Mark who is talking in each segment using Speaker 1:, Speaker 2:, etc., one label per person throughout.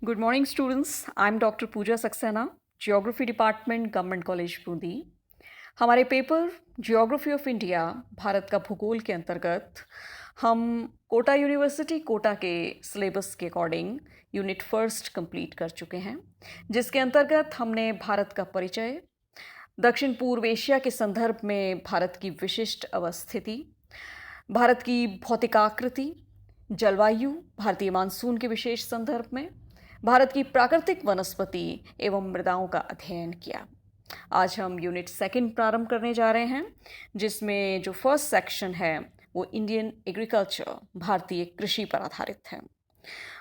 Speaker 1: Good morning, students. I'm Dr. Pooja Saxena, Geography Department, Government College, बूंदी. हमारे paper geography of India Bharat का भूगोल के अंतर्गत हम कोटा यूनिवर्सिटी कोटा के सिलेबस के अकॉर्डिंग यूनिट फर्स्ट कंप्लीट कर चुके हैं, जिसके अंतर्गत हमने भारत का परिचय, दक्षिण पूर्व एशिया के संदर्भ में भारत की विशिष्ट अवस्थिति, भारत की भौतिकाकृति, जलवायु, भारतीय मानसून के विशेष संदर्भ में, भारत की प्राकृतिक वनस्पति एवं मृदाओं का अध्ययन किया. आज हम यूनिट सेकंड प्रारंभ करने जा रहे हैं, जिसमें जो फर्स्ट सेक्शन है वो इंडियन एग्रीकल्चर, भारतीय कृषि पर आधारित है.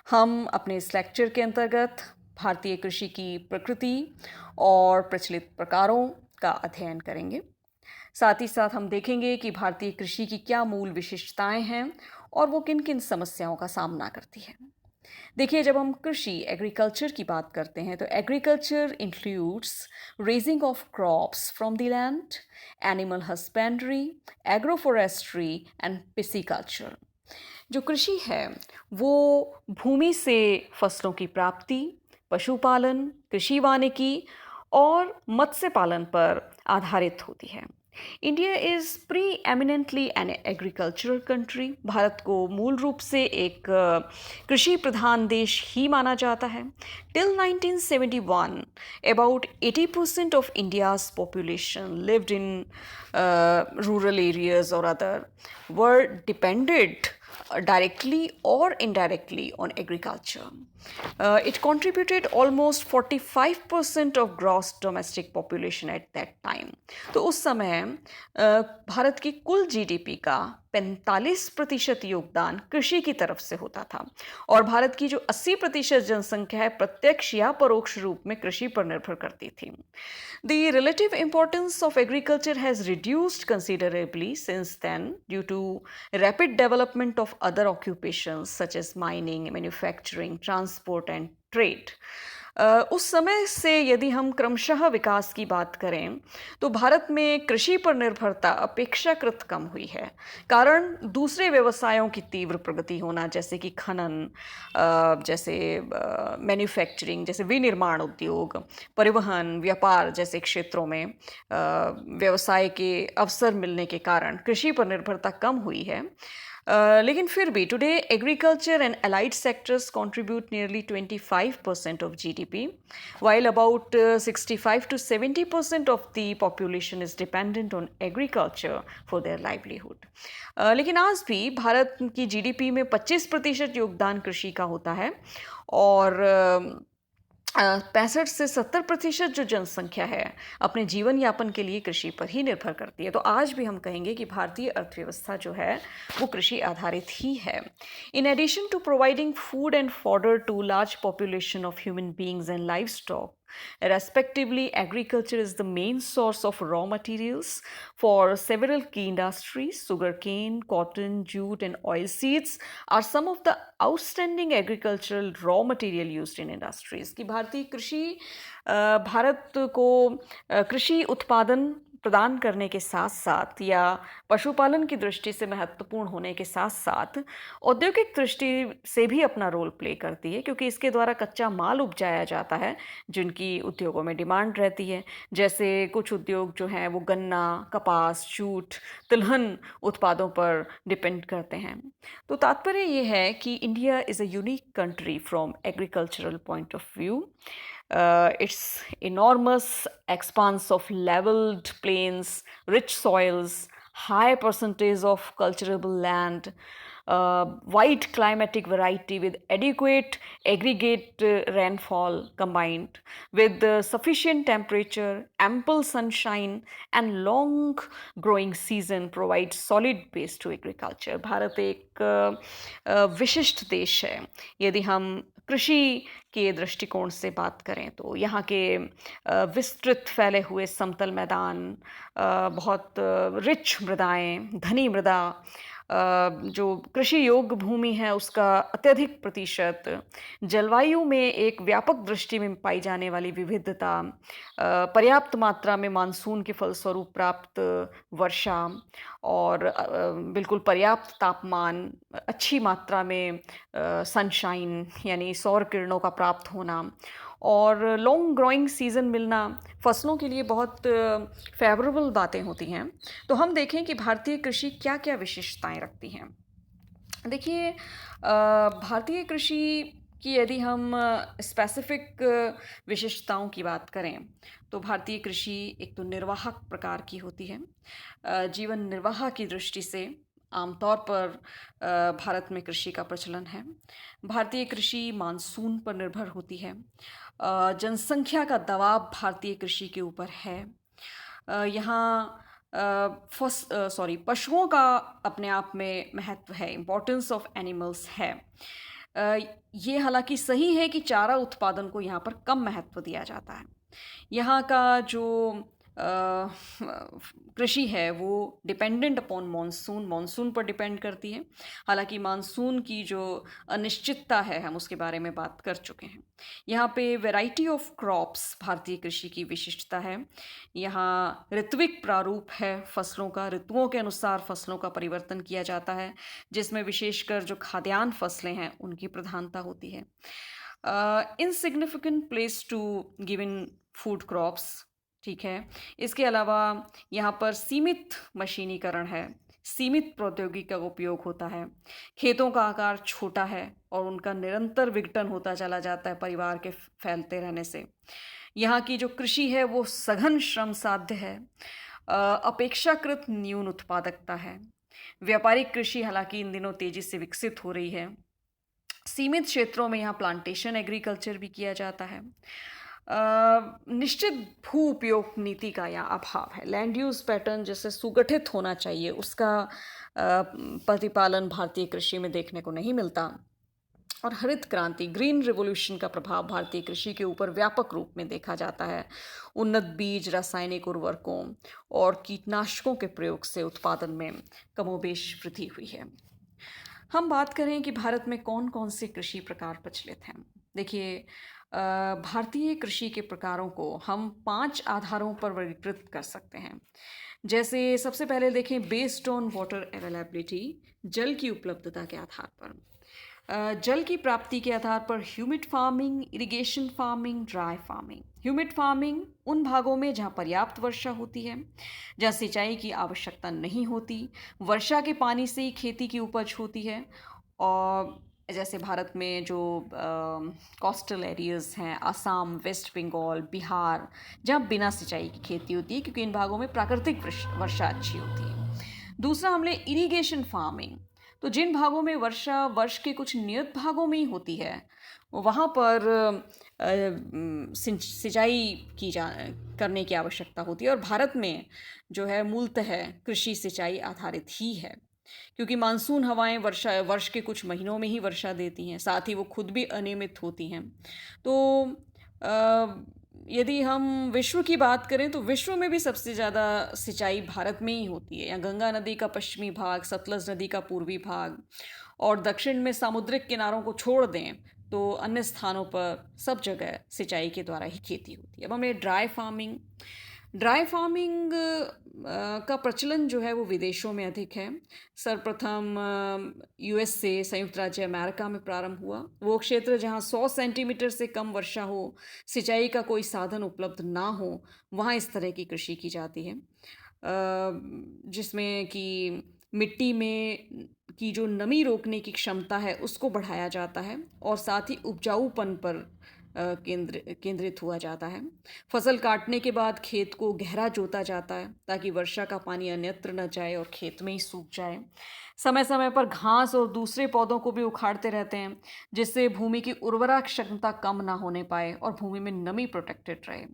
Speaker 1: हम अपने इस लेक्चर के अंतर्गत भारतीय कृषि की प्रकृति और प्रचलित प्रकारों का अध्ययन करेंगे. साथ ही साथ हम देखेंगे कि भारतीय कृषि की क्या मूल विशेषताएं हैं और वो किन किन समस्याओं का सामना करती है. देखिए, जब हम कृषि एग्रीकल्चर की बात करते हैं तो agriculture includes raising of crops from the land, animal husbandry, agroforestry and pisciculture. जो कृषि है वो भूमि से फसलों की प्राप्ति, पशुपालन, कृषि वानिकी और मत्स्य पालन पर आधारित होती है. India is pre eminently an agricultural country. Bharat को मूल रूप से एक कृषि प्रधान देश ही माना जाता है. Till 1971 about 80% of India's population lived in rural areas और other were depended directly or indirectly on agriculture. It contributed almost 45% of gross domestic population at that time. तो उस समय भारत की कुल जीडीपी का 45% योगदान कृषि की तरफ से होता था और भारत की जो 80% जनसंख्या है प्रत्यक्ष या परोक्ष रूप में कृषि पर निर्भर करती थी. The relative importance of agriculture has reduced considerably since then due to rapid development of other occupations such as mining, manufacturing, transport and trade. उस समय से यदि हम क्रमशः विकास की बात करें तो भारत में कृषि पर निर्भरता अपेक्षाकृत कम हुई है. कारण दूसरे व्यवसायों की तीव्र प्रगति होना, जैसे कि खनन, जैसे मैन्युफैक्चरिंग, जैसे विनिर्माण उद्योग, परिवहन, व्यापार जैसे क्षेत्रों में व्यवसाय के अवसर मिलने के कारण कृषि पर निर्भरता कम हुई है. लेकिन फिर भी today agriculture and allied sectors contribute nearly 25% of GDP, while about 65 to 70% of the population is dependent on agriculture for their livelihood. लेकिन आज भी भारत की जीडीपी में 25% योगदान कृषि का होता है और 65 से 70% जो जनसंख्या है अपने जीवन यापन के लिए कृषि पर ही निर्भर करती है. तो आज भी हम कहेंगे कि भारतीय अर्थव्यवस्था जो है वो कृषि आधारित ही है. In addition to providing food and fodder to large population of human beings and livestock, respectively, agriculture is the main source of raw materials for several key industries. Sugarcane, cotton, jute, and oilseeds are some of the outstanding agricultural raw material used in industries. कि भारतीय कृषि भारत को कृषि उत्पादन प्रदान करने के साथ साथ या पशुपालन की दृष्टि से महत्वपूर्ण होने के साथ साथ औद्योगिक दृष्टि से भी अपना रोल प्ले करती है, क्योंकि इसके द्वारा कच्चा माल उपजाया जाता है जिनकी उद्योगों में डिमांड रहती है. जैसे कुछ उद्योग जो हैं वो गन्ना, कपास, जूट, तिलहन उत्पादों पर डिपेंड करते हैं. तो तात्पर्य ये है कि India is a unique country from agricultural point of view. Its enormous expanse of leveled plains, rich soils, high percentage of cultivable land, wide climatic variety with adequate aggregate rainfall combined with sufficient temperature, ample sunshine and long growing season provides solid base to agriculture. Bharat एक विशिष्ट देश है. यदि हम कृषि के दृष्टिकोण से बात करें तो यहाँ के विस्तृत फैले हुए समतल मैदान, बहुत रिच मृदाएं, धनी मृदा, जो कृषि योग्य भूमि है उसका अत्यधिक प्रतिशत, जलवायु में एक व्यापक दृष्टि में पाई जाने वाली विविधता, पर्याप्त मात्रा में मानसून के फलस्वरूप प्राप्त वर्षा और बिल्कुल पर्याप्त तापमान, अच्छी मात्रा में सनशाइन यानी सौर किरणों का प्राप्त होना और लॉन्ग ग्रोइंग सीज़न मिलना फसलों के लिए बहुत फेवरेबल बातें होती हैं। तो हम देखें कि भारतीय कृषि क्या-क्या विशेषताएँ रखती हैं। देखिए भारतीय कृषि की यदि हम स्पेसिफिक विशेषताओं की बात करें, तो भारतीय कृषि एक तो निर्वाहक प्रकार की होती है। जीवन निर्वाह की दृष्टि से आमतौर पर भारत में कृषि का प्रचलन है। भारतीय कृषि मानसून पर निर्भर होती है। जनसंख्या का दबाव भारतीय कृषि के ऊपर है। यहाँ पशुओं का अपने आप में महत्व है, इम्पोर्टेंस ऑफ एनिमल्स है। अ, ये हालांकि सही है कि चारा उत्पादन को यहाँ पर कम महत्व दिया जाता है। यहाँ का जो अ, कृषि है वो डिपेंडेंट अपॉन मानसून, मानसून पर डिपेंड करती है। हालांकि मानसून की जो अनिश्चितता है हम उसके बारे में बात कर चुके हैं। यहाँ पे वैरायटी ऑफ क्रॉप्स भारतीय कृषि की विशिष्टता है। यहाँ ऋत्विक प्रारूप है फसलों का, ऋतुओं के अनुसार फसलों का परिवर्तन किया जाता है, जिसमें विशेषकर जो खाद्यान्न फसलें हैं उनकी प्रधानता होती है। Insignificant place to given food crops, ठीक है। इसके अलावा यहाँ पर सीमित मशीनीकरण है, सीमित प्रौद्योगिकी का उपयोग होता है, खेतों का आकार छोटा है और उनका निरंतर विघटन होता चला जाता है परिवार के फैलते रहने से। यहाँ की जो कृषि है वो सघन श्रम साध्य है। अपेक्षाकृत न्यून उत्पादकता है। व्यापारिक कृषि हालांकि इन दिनों तेजी से विकसित हो रही है। सीमित क्षेत्रों में यहाँ प्लांटेशन एग्रीकल्चर भी किया जाता है। निश्चित भू उपयोग नीति का यहाँ अभाव है। लैंड यूज पैटर्न जैसे सुगठित होना चाहिए उसका प्रतिपालन भारतीय कृषि में देखने को नहीं मिलता। और हरित क्रांति, ग्रीन रिवॉल्यूशन का प्रभाव भारतीय कृषि के ऊपर व्यापक रूप में देखा जाता है। उन्नत बीज, रासायनिक उर्वरकों और कीटनाशकों के प्रयोग से उत्पादन में कमोबेश वृद्धि हुई है। हम बात करें कि भारत में कौन कौन से कृषि प्रकार प्रचलित हैं। देखिए भारतीय कृषि के प्रकारों को हम 5 आधारों पर वर्गीकृत कर सकते हैं। जैसे सबसे पहले देखें बेस्ड ऑन वाटर अवेलेबिलिटी, जल की उपलब्धता के आधार पर। जल की प्राप्ति के आधार पर humid farming, irrigation farming, dry farming. Humid farming उन भागों में जहाँ पर्याप्त वर्षा होती है, जहाँ सिंचाई की आवश्यकता नहीं होती, वर्षा के पानी से ही खेती की उपज होती है। और जैसे भारत में जो कोस्टल एरियाज़ हैं, असम, वेस्ट बंगाल, बिहार, जहाँ बिना सिंचाई की खेती होती है क्योंकि इन भागों में प्राकृतिक वर्षा अच्छी होती है। दूसरा हमने इरिगेशन फार्मिंग, तो जिन भागों में वर्षा वर्ष के कुछ नियत भागों में ही होती है वहाँ पर सिंचाई करने की आवश्यकता होती है। और भारत में जो है मूलतः कृषि सिंचाई आधारित ही है क्योंकि मानसून हवाएं वर्ष के कुछ महीनों में ही वर्षा देती हैं, साथ ही वो खुद भी अनियमित होती हैं। तो यदि हम विश्व की बात करें तो विश्व में भी सबसे ज़्यादा सिंचाई भारत में ही होती है। यहाँ गंगा नदी का पश्चिमी भाग, सतलज नदी का पूर्वी भाग और दक्षिण में सामुद्रिक किनारों को छोड़ दें तो अन्य स्थानों पर सब जगह सिंचाई के द्वारा ही खेती होती है। अब हमें ड्राई फार्मिंग का प्रचलन जो है वो विदेशों में अधिक है। सर्वप्रथम यूएस से संयुक्त राज्य अमेरिका में प्रारंभ हुआ। वो क्षेत्र जहाँ 100 सेंटीमीटर से कम वर्षा हो, सिंचाई का कोई साधन उपलब्ध ना हो, वहाँ इस तरह की कृषि की जाती है, जिसमें कि मिट्टी में की जो नमी रोकने की क्षमता है उसको बढ़ाया जाता है और साथ ही उपजाऊपन पर केंद्रित हुआ जाता है। फसल काटने के बाद खेत को गहरा जोता जाता है ताकि वर्षा का पानी अन्यत्र न जाए और खेत में ही सूख जाए। समय समय पर घास और दूसरे पौधों को भी उखाड़ते रहते हैं जिससे भूमि की उर्वरा क्षमता कम ना होने पाए और भूमि में नमी प्रोटेक्टेड रहे।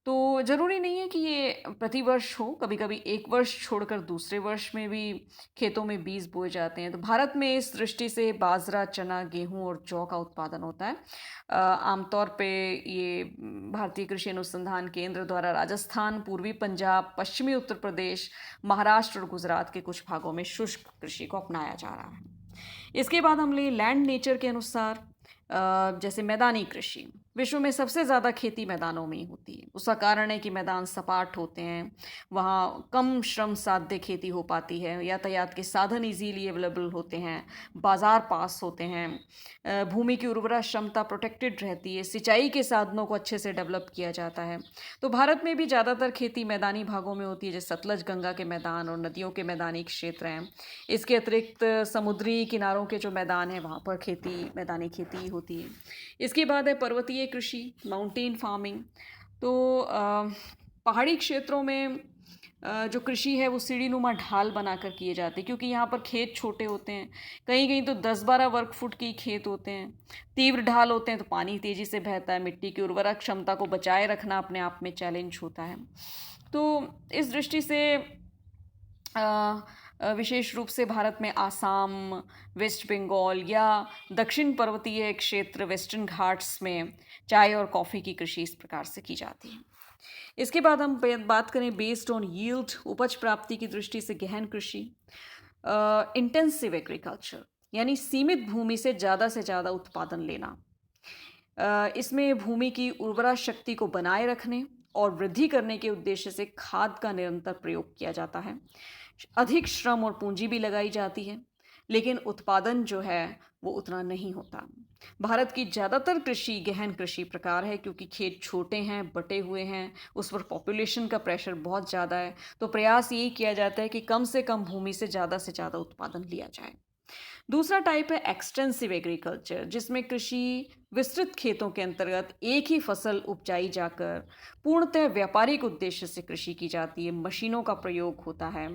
Speaker 1: तो ज़रूरी नहीं है कि ये प्रतिवर्ष हो, कभी-कभी एक वर्ष छोड़कर दूसरे वर्ष में भी खेतों में बीज बोए जाते हैं। तो भारत में इस दृष्टि से बाजरा, चना, गेहूँ और जौ का उत्पादन होता है। आमतौर पे ये भारतीय कृषि अनुसंधान केंद्र द्वारा राजस्थान, पूर्वी पंजाब, पश्चिमी उत्तर प्रदेश, महाराष्ट्र और गुजरात के कुछ भागों में शुष्क कृषि को अपनाया जा रहा है। इसके बाद हम ले लैंड नेचर के अनुसार जैसे मैदानी कृषि विश्व में सबसे ज़्यादा खेती मैदानों में ही होती है। उसका कारण है कि मैदान सपाट होते हैं, वहाँ कम श्रम साध्य खेती हो पाती है, यातायात के साधन इजीली अवेलेबल होते हैं, बाजार पास होते हैं, भूमि की उर्वरा क्षमता प्रोटेक्टेड रहती है, सिंचाई के साधनों को अच्छे से डेवलप किया जाता है। तो भारत में भी ज़्यादातर खेती मैदानी भागों में होती है, जैसे सतलज गंगा के मैदान और नदियों के मैदानी क्षेत्र हैं। इसके अतिरिक्त समुद्री किनारों के जो मैदान हैं वहाँ पर मैदानी खेती होती है। इसके बाद है पर्वतीय कृषि, माउंटेन फार्मिंग। तो पहाड़ी क्षेत्रों में जो कृषि है वो सीढ़ीनुमा ढाल बनाकर किए जाते हैं, क्योंकि यहाँ पर खेत छोटे होते हैं। कहीं कहीं तो 10-12 वर्ग फुट के ही खेत होते हैं। तीव्र ढाल होते हैं तो पानी तेजी से बहता है। मिट्टी की उर्वरक क्षमता को बचाए रखना अपने आप में चैलेंज होता है। तो इस दृष्टि से विशेष रूप से भारत में आसाम, वेस्ट बंगाल या दक्षिण पर्वतीय क्षेत्र वेस्टर्न घाट्स में चाय और कॉफ़ी की कृषि इस प्रकार से की जाती है। इसके बाद हम बात करें बेस्ड ऑन यील्ड, उपज प्राप्ति की दृष्टि से गहन कृषि, इंटेंसिव एग्रीकल्चर यानी सीमित भूमि से ज़्यादा उत्पादन लेना। इसमें भूमि की उर्वरा शक्ति को बनाए रखने और वृद्धि करने के उद्देश्य से खाद का निरंतर प्रयोग किया जाता है। अधिक श्रम और पूंजी भी लगाई जाती है, लेकिन उत्पादन जो है वो उतना नहीं होता। भारत की ज़्यादातर कृषि गहन कृषि प्रकार है, क्योंकि खेत छोटे हैं, बटे हुए हैं, उस पर पॉपुलेशन का प्रेशर बहुत ज़्यादा है। तो प्रयास यही किया जाता है कि कम से कम भूमि से ज़्यादा उत्पादन लिया जाए। दूसरा टाइप है एक्सटेंसिव एग्रीकल्चर, जिसमें कृषि विस्तृत खेतों के अंतर्गत एक ही फसल उपजाई जाकर पूर्णतः व्यापारिक उद्देश्य से कृषि की जाती है। मशीनों का प्रयोग होता है।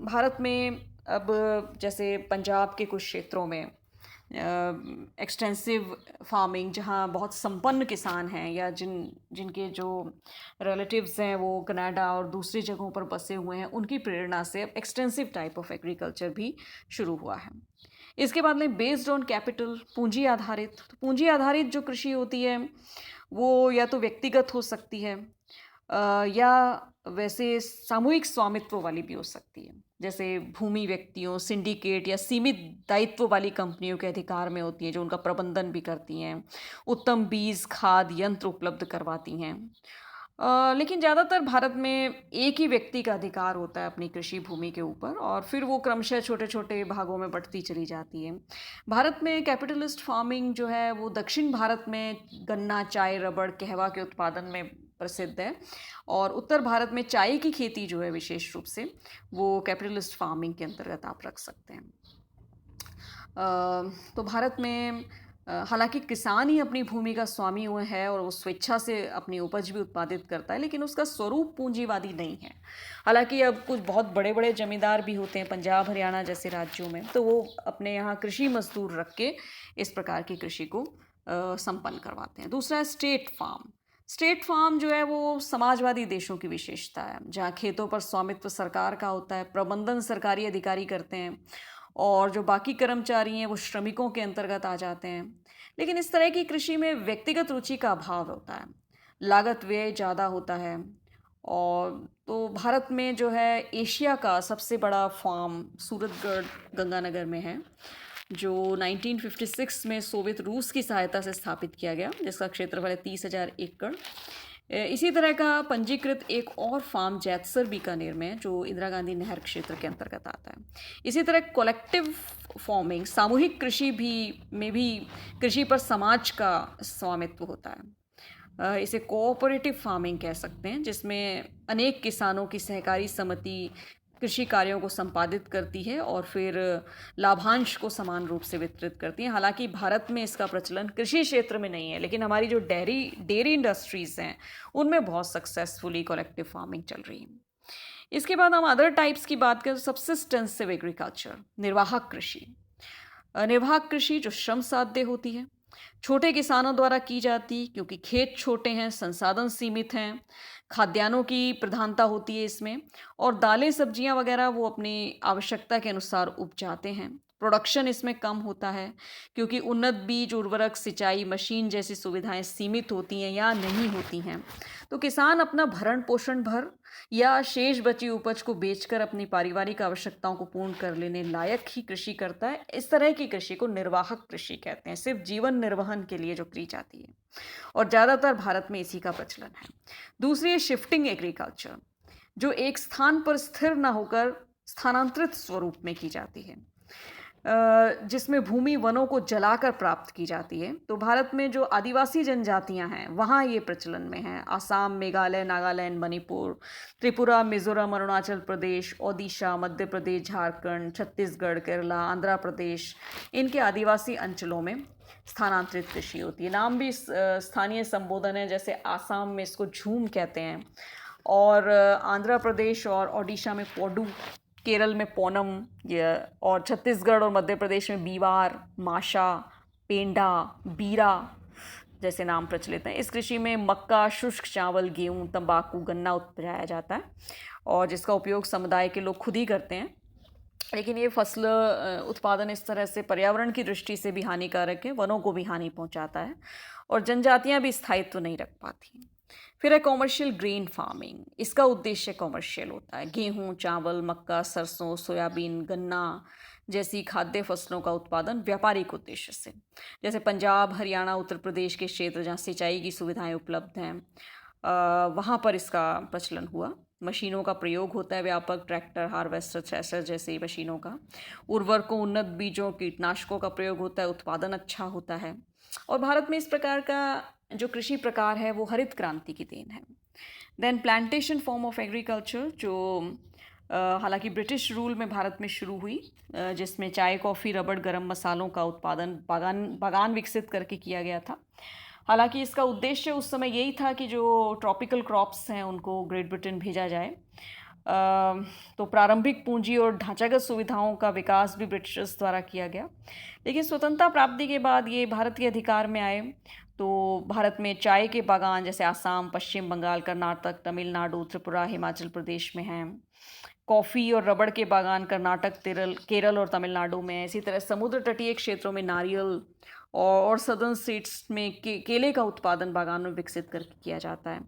Speaker 1: भारत में अब जैसे पंजाब के कुछ क्षेत्रों में एक्सटेंसिव फार्मिंग, जहाँ बहुत संपन्न किसान हैं या जिनके जो रिलेटिव्स हैं वो कनाडा और दूसरी जगहों पर बसे हुए हैं, उनकी प्रेरणा से अब एक्सटेंसिव टाइप ऑफ एग्रीकल्चर भी शुरू हुआ है। इसके बाद में बेस्ड ऑन कैपिटल, पूंजी आधारित। तो पूंजी आधारित जो कृषि होती है वो या तो व्यक्तिगत हो सकती है या वैसे सामूहिक स्वामित्व वाली भी हो सकती है। जैसे भूमि व्यक्तियों, सिंडिकेट या सीमित दायित्व वाली कंपनियों के अधिकार में होती हैं, जो उनका प्रबंधन भी करती हैं, उत्तम बीज, खाद, यंत्र उपलब्ध करवाती हैं। लेकिन ज़्यादातर भारत में एक ही व्यक्ति का अधिकार होता है अपनी कृषि भूमि के ऊपर, और फिर वो क्रमशः छोटे छोटे भागों में बंटती चली जाती है। भारत में कैपिटलिस्ट फार्मिंग जो है वो दक्षिण भारत में गन्ना, चाय, रबड़, कहवा के उत्पादन में प्रसिद्ध है, और उत्तर भारत में चाय की खेती जो है विशेष रूप से वो कैपिटलिस्ट फार्मिंग के अंतर्गत आप रख सकते हैं। तो भारत में हालांकि किसान ही अपनी भूमि का स्वामी हुआ है और वो स्वेच्छा से अपनी उपज भी उत्पादित करता है, लेकिन उसका स्वरूप पूंजीवादी नहीं है। हालांकि अब कुछ बहुत बड़े बड़े जमींदार भी होते हैं पंजाब, हरियाणा जैसे राज्यों में, तो वो अपने यहाँ कृषि मजदूर रख के इस प्रकार की कृषि को संपन्न करवाते हैं। दूसरा है स्टेट फार्म। स्टेट फार्म जो है वो समाजवादी देशों की विशेषता है, जहाँ खेतों पर स्वामित्व सरकार का होता है, प्रबंधन सरकारी अधिकारी करते हैं, और जो बाकी कर्मचारी हैं वो श्रमिकों के अंतर्गत आ जाते हैं। लेकिन इस तरह की कृषि में व्यक्तिगत रुचि का अभाव होता है, लागत व्यय ज़्यादा होता है। और तो भारत में जो है एशिया का सबसे बड़ा फार्म सूरतगढ़ गंगानगर में है, जो 1956 में सोवियत रूस की सहायता से स्थापित किया गया, जिसका क्षेत्रफल है 30,000 एकड़। इसी तरह का पंजीकृत एक और फार्म जैतसर बीकानेर में, जो इंदिरा गांधी नहर क्षेत्र के अंतर्गत आता है। इसी तरह कलेक्टिव फार्मिंग, सामूहिक कृषि में भी कृषि पर समाज का स्वामित्व होता है। इसे कोऑपरेटिव फार्मिंग कह सकते हैं, जिसमें अनेक किसानों की सहकारी समिति कृषि कार्यों को संपादित करती है और फिर लाभांश को समान रूप से वितरित करती है। हालांकि भारत में इसका प्रचलन कृषि क्षेत्र में नहीं है, लेकिन हमारी जो डेयरी इंडस्ट्रीज़ हैं उनमें बहुत सक्सेसफुली कलेक्टिव फार्मिंग चल रही है। इसके बाद हम अदर टाइप्स की बात करें तो सब्सिस्टेंसिव एग्रीकल्चर, निर्वाहक कृषि। निर्वाहक कृषि जो श्रम साध्य होती है, छोटे किसानों द्वारा की जाती क्योंकि खेत छोटे हैं, संसाधन सीमित हैं, खाद्यान्नों की प्रधानता होती है इसमें और दालें, सब्जियां वगैरह वो अपनी आवश्यकता के अनुसार उपजाते हैं। प्रोडक्शन इसमें कम होता है क्योंकि उन्नत बीज, उर्वरक, सिंचाई, मशीन जैसी सुविधाएं सीमित होती हैं या नहीं होती हैं। तो किसान अपना भरण पोषण भर या शेष बची उपज को बेचकर अपनी पारिवारिक आवश्यकताओं को पूर्ण कर लेने लायक ही कृषि करता है। इस तरह की कृषि को निर्वाहक कृषि कहते हैं, सिर्फ जीवन निर्वहन के लिए जो की जाती है और ज़्यादातर भारत में इसी का प्रचलन है। दूसरी है शिफ्टिंग एग्रीकल्चर, जो एक स्थान पर स्थिर न होकर स्थानांतरित स्वरूप में की जाती है, जिसमें भूमि वनों को जलाकर प्राप्त की जाती है। तो भारत में जो आदिवासी जनजातियां हैं वहाँ ये प्रचलन में है। आसाम, मेघालय, नागालैंड, मणिपुर, त्रिपुरा, मिजोरम, अरुणाचल प्रदेश, ओडिशा, मध्य प्रदेश, झारखंड, छत्तीसगढ़, केरला, आंध्र प्रदेश, इनके आदिवासी अंचलों में स्थानांतरित कृषि होती है। नाम भी स्थानीय संबोधन है, जैसे आसाम में इसको झूम कहते हैं और आंध्र प्रदेश और ओडिशा में पोडू, केरल में पोनम और छत्तीसगढ़ और मध्य प्रदेश में बीवार, माशा, पेंडा, बीरा जैसे नाम प्रचलित हैं। इस कृषि में मक्का, शुष्क चावल, गेहूं, तंबाकू, गन्ना उपजाया जाता है और जिसका उपयोग समुदाय के लोग खुद ही करते हैं। लेकिन ये फसल उत्पादन इस तरह से पर्यावरण की दृष्टि से भी हानिकारक है, वनों को भी हानि पहुंचाता है और जनजातियां भी स्थायित्व नहीं रख पाती। फिर है कॉमर्शियल ग्रेन फार्मिंग। इसका उद्देश्य कॉमर्शियल होता है। गेहूं, चावल, मक्का, सरसों, सोयाबीन, गन्ना जैसी खाद्य फसलों का उत्पादन व्यापारिक उद्देश्य से, जैसे पंजाब, हरियाणा, उत्तर प्रदेश के क्षेत्र जहाँ सिंचाई की सुविधाएं उपलब्ध हैं वहाँ पर इसका प्रचलन हुआ। मशीनों का प्रयोग होता है व्यापक, ट्रैक्टर, हार्वेस्टर, थ्रेशर जैसी मशीनों का। उर्वरकों, उन्नत बीजों, कीटनाशकों का प्रयोग होता है, उत्पादन अच्छा होता है। और भारत में इस प्रकार का जो कृषि प्रकार है वो हरित क्रांति की देन है। Then plantation form of agriculture, जो हालांकि ब्रिटिश रूल में भारत में शुरू हुई, जिसमें चाय, कॉफ़ी, रबड़, गरम मसालों का उत्पादन बागान विकसित करके किया गया था। हालांकि इसका उद्देश्य उस समय यही था कि जो ट्रॉपिकल क्रॉप्स हैं उनको ग्रेट ब्रिटेन भेजा जाए। तो प्रारंभिक पूंजी और ढांचागत सुविधाओं का विकास भी ब्रिटिशर्स द्वारा किया गया। लेकिन स्वतंत्रता प्राप्ति के बाद ये भारत के अधिकार में आए तो भारत में चाय के बागान जैसे आसाम, पश्चिम बंगाल, कर्नाटक, तमिलनाडु, त्रिपुरा, हिमाचल प्रदेश में हैं। कॉफ़ी और रबड़ के बागान कर्नाटक, केरल और तमिलनाडु में। इसी तरह समुद्र तटीय क्षेत्रों में नारियल और सदर्न स्टेट्स में केले का उत्पादन बागान में विकसित करके किया जाता है।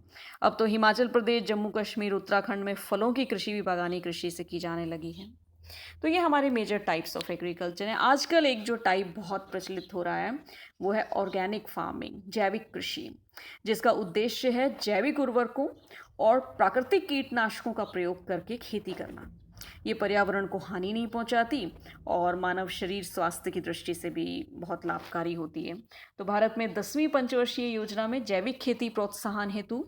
Speaker 1: अब तो हिमाचल प्रदेश, जम्मू कश्मीर, उत्तराखंड में फलों की कृषि भी बागानी कृषि से की जाने लगी है। तो ये हमारे मेजर टाइप्स ऑफ एग्रीकल्चर हैं। आजकल एक जो टाइप बहुत प्रचलित हो रहा है वो है ऑर्गेनिक फार्मिंग, जैविक कृषि, जिसका उद्देश्य है जैविक उर्वरकों और प्राकृतिक कीटनाशकों का प्रयोग करके खेती करना। ये पर्यावरण को हानि नहीं पहुंचाती और मानव शरीर स्वास्थ्य की दृष्टि से भी बहुत लाभकारी होती है। तो भारत में 10वीं पंचवर्षीय योजना में जैविक खेती प्रोत्साहन हेतु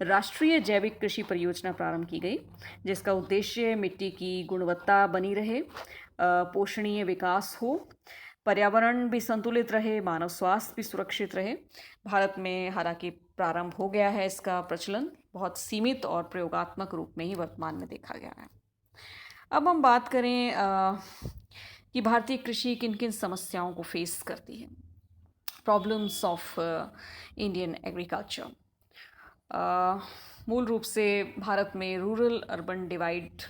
Speaker 1: राष्ट्रीय जैविक कृषि परियोजना प्रारंभ की गई, जिसका उद्देश्य मिट्टी की गुणवत्ता बनी रहे, पोषणीय विकास हो, पर्यावरण भी संतुलित रहे, मानव स्वास्थ्य भी सुरक्षित रहे। भारत में हालांकि प्रारंभ हो गया है इसका प्रचलन, बहुत सीमित और प्रयोगात्मक रूप में ही वर्तमान में देखा गया है। अब हम बात करें कि भारतीय कृषि किन किन समस्याओं को फेस करती है। Problems of Indian agriculture. मूल रूप से भारत में रूरल अर्बन डिवाइड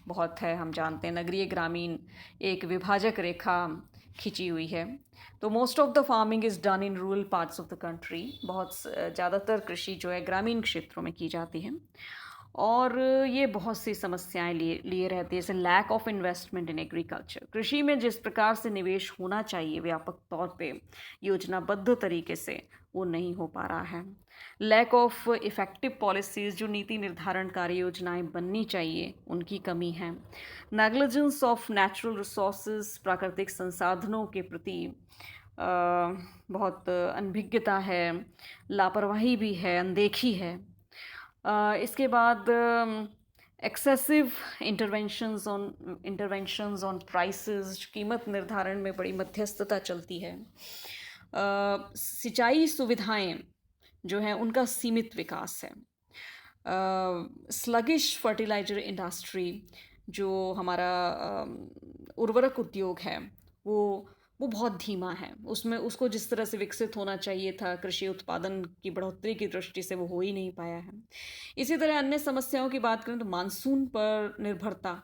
Speaker 1: बहुत है, हम जानते हैं। नगरीय ग्रामीण एक विभाजक रेखा खिंची हुई है। तो most of the farming is done in rural parts of the country. बहुत ज़्यादातर कृषि जो है ग्रामीण क्षेत्रों में की जाती है और ये बहुत सी समस्याएं लिए रहती है, जैसे lack of investment in agriculture. कृषि में जिस प्रकार से निवेश होना चाहिए व्यापक तौर पे योजनाबद्ध तरीके से, वो नहीं हो पा रहा है। लैक ऑफ इफ़ेक्टिव पॉलिसीज़, जो नीति निर्धारण कार्य योजनाएं बननी चाहिए उनकी कमी है। नेग्लिजेंस ऑफ नेचुरल रिसोर्सेज, प्राकृतिक संसाधनों के प्रति बहुत अनभिज्ञता है, लापरवाही भी है, अनदेखी है। इसके बाद एक्सेसिव इंटरवेंशंस ऑन प्राइसेस, कीमत निर्धारण में बड़ी मध्यस्थता चलती है। सिंचाई सुविधाएं जो हैं उनका सीमित विकास है। स्लगिश फर्टिलाइजर इंडस्ट्री, जो हमारा उर्वरक उद्योग है, वो वो बहुत धीमा है। उसमें उसको जिस तरह से विकसित होना चाहिए था कृषि उत्पादन की बढ़ोतरी की दृष्टि से वो हो ही नहीं पाया है। इसी तरह अन्य समस्याओं की बात करें तो मानसून पर निर्भरता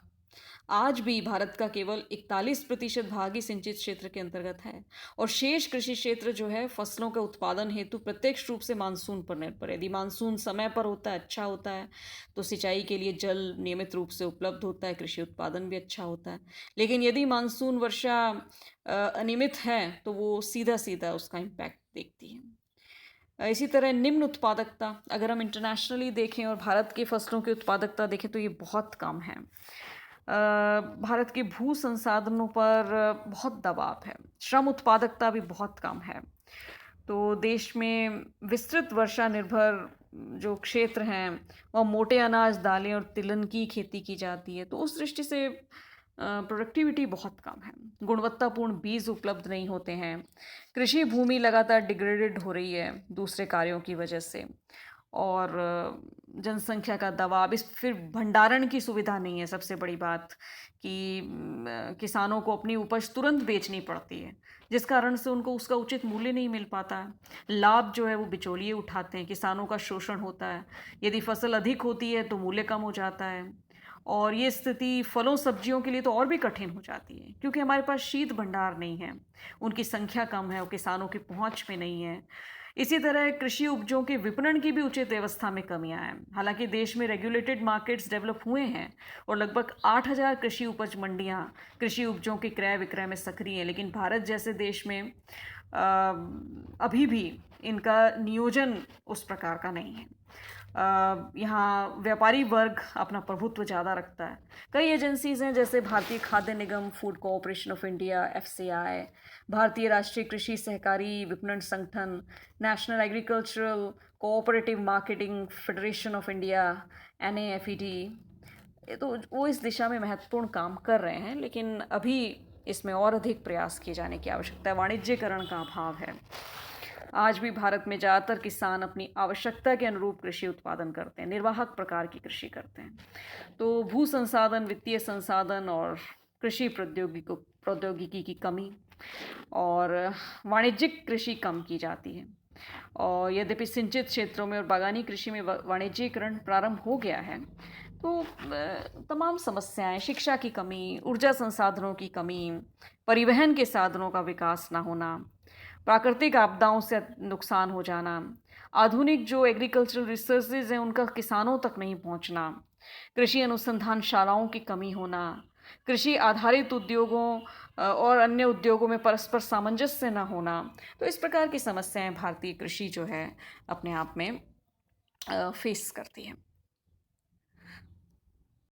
Speaker 1: आज भी भारत का केवल 41% भाग ही सिंचित क्षेत्र के अंतर्गत है और शेष कृषि क्षेत्र जो है फसलों के उत्पादन हेतु प्रत्यक्ष रूप से मानसून पर निर्भर है। यदि मानसून समय पर होता है, अच्छा होता है, तो सिंचाई के लिए जल नियमित रूप से उपलब्ध होता है, कृषि उत्पादन भी अच्छा होता है। लेकिन यदि मानसून वर्षा अनियमित है तो वो सीधा सीधा उसका इम्पैक्ट देखती है। इसी तरह निम्न उत्पादकता, अगर हम इंटरनेशनली देखें और भारत की फसलों की उत्पादकता देखें तो ये बहुत कम है। भारत के भू संसाधनों पर बहुत दबाव है, श्रम उत्पादकता भी बहुत कम है। तो देश में विस्तृत वर्षा निर्भर जो क्षेत्र हैं वह मोटे अनाज, दालें और तिलहन की खेती की जाती है, तो उस दृष्टि से प्रोडक्टिविटी बहुत कम है। गुणवत्तापूर्ण बीज उपलब्ध नहीं होते हैं। कृषि भूमि लगातार डिग्रेडेड हो रही है दूसरे कार्यों की वजह से और जनसंख्या का दबाव, इस फिर भंडारण की सुविधा नहीं है। सबसे बड़ी बात कि किसानों को अपनी उपज तुरंत बेचनी पड़ती है, जिस कारण से उनको उसका उचित मूल्य नहीं मिल पाता है। लाभ जो है वो बिचौलिए उठाते हैं, किसानों का शोषण होता है। यदि फसल अधिक होती है तो मूल्य कम हो जाता है और ये स्थिति फलों सब्जियों के लिए तो और भी कठिन हो जाती है, क्योंकि हमारे पास शीत भंडार नहीं है, उनकी संख्या कम है और किसानों की पहुंच में नहीं है। इसी तरह कृषि उपजों के विपणन की भी उचित व्यवस्था में कमियां हैं। हालांकि देश में रेगुलेटेड मार्केट्स डेवलप हुए हैं और लगभग 8,000 कृषि उपज मंडियां कृषि उपजों के क्रय विक्रय में सक्रिय हैं, लेकिन भारत जैसे देश में अभी भी इनका नियोजन उस प्रकार का नहीं है। यहाँ व्यापारी वर्ग अपना प्रभुत्व ज़्यादा रखता है। कई एजेंसीज़ हैं जैसे भारतीय खाद्य निगम, food corporation of India (FCI), भारतीय राष्ट्रीय कृषि सहकारी विपणन संगठन, national agricultural cooperative marketing federation of India (NAFED), ये तो वो इस दिशा में महत्वपूर्ण काम कर रहे हैं, लेकिन अभी इसमें और अधिक प्रयास किए जाने की आवश्यकता है। वाणिज्यीकरण का अभाव है। आज भी भारत में ज़्यादातर किसान अपनी आवश्यकता के अनुरूप कृषि उत्पादन करते हैं, निर्वाहक प्रकार की कृषि करते हैं। तो भू संसाधन, वित्तीय संसाधन और कृषि प्रौद्योगिकी की कमी और वाणिज्यिक कृषि कम की जाती है। और यद्यपि सिंचित क्षेत्रों में और बागानी कृषि में वाणिज्यीकरण प्रारंभ हो गया है, तो तमाम समस्याएं, शिक्षा की कमी, ऊर्जा संसाधनों की कमी, परिवहन के साधनों का विकास ना होना, प्राकृतिक आपदाओं से नुकसान हो जाना, आधुनिक जो एग्रीकल्चरल रिसोर्सेज हैं उनका किसानों तक नहीं पहुंचना, कृषि अनुसंधान शालाओं की कमी होना, कृषि आधारित उद्योगों और अन्य उद्योगों में परस्पर सामंजस्य न होना, तो इस प्रकार की समस्याएं भारतीय कृषि जो है अपने आप में फेस करती है।